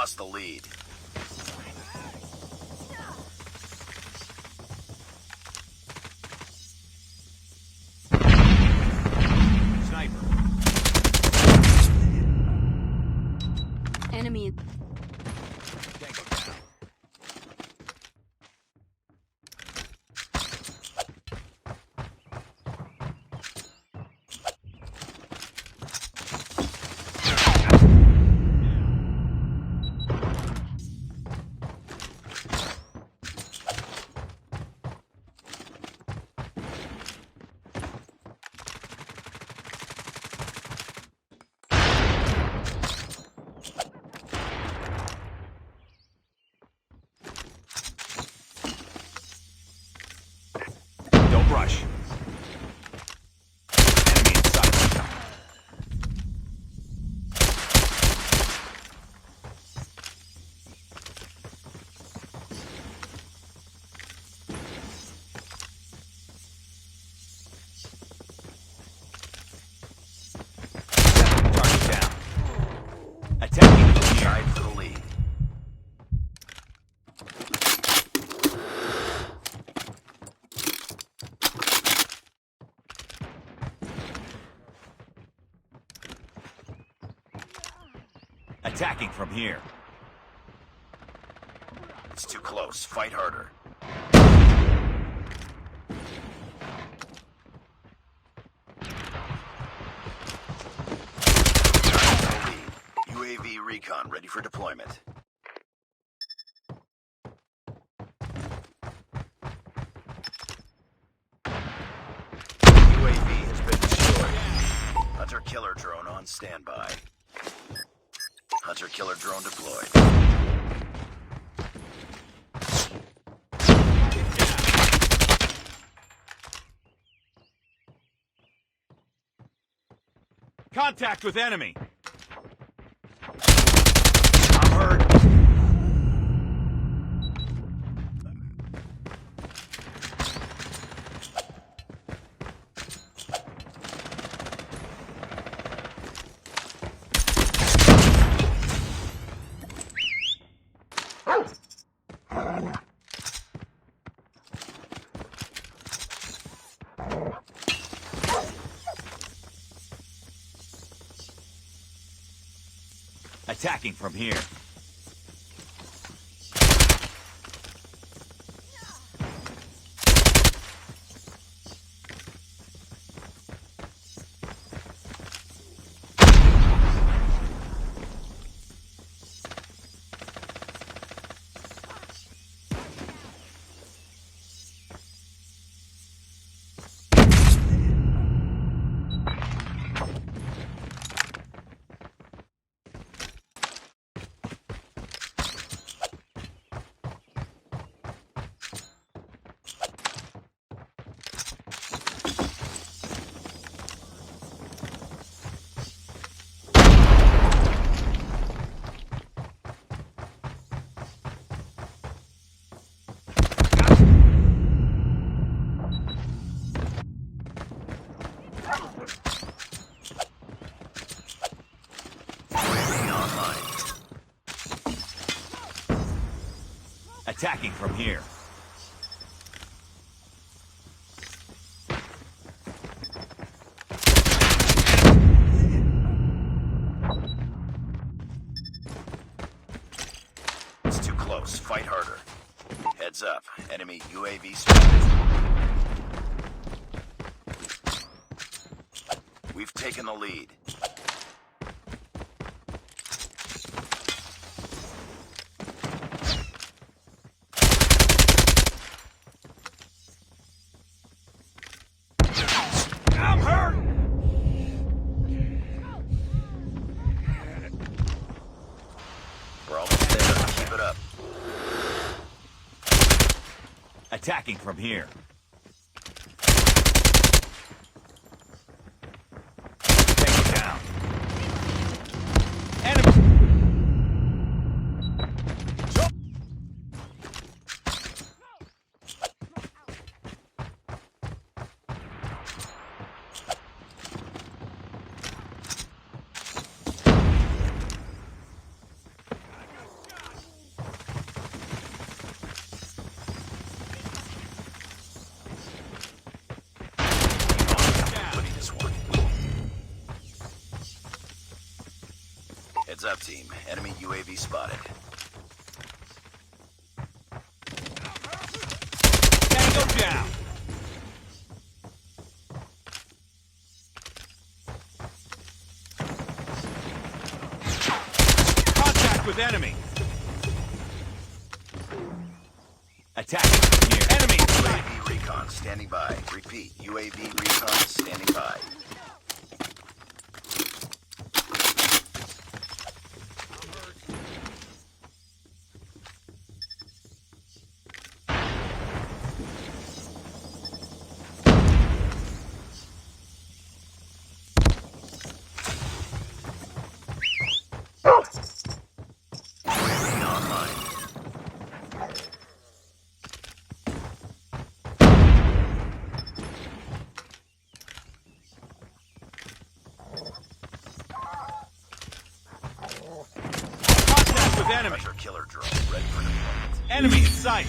lost the lead. Sniper. Enemy. Tango down. Don't rush. Enemy inside. Target down. Attacking from here. Tied for the lead. Attacking from here. It's too close. Fight harder. Tied for the lead. UAV recon ready for deployment. UAV has been destroyed. Hunter-killer drone on standby. Hunter-killer drone deployed. Contact with enemy. I'm hurt. Attacking from here. Attacking from here. It's too close. Fight harder. Heads up. Enemy UAV spotted. We've taken the lead. I'm hurt. We're almost there. Keep it up. Attacking from here. Take it down. Enemy. up, team. Enemy UAV spotted. Tango down. Contact with enemy. Attacking from here. Enemy in sight. UAV recon standing by. Repeat, UAV recon standing by. UAV online. Contact with enemy. Pressure killer drone ready for deployment. Enemy in sight.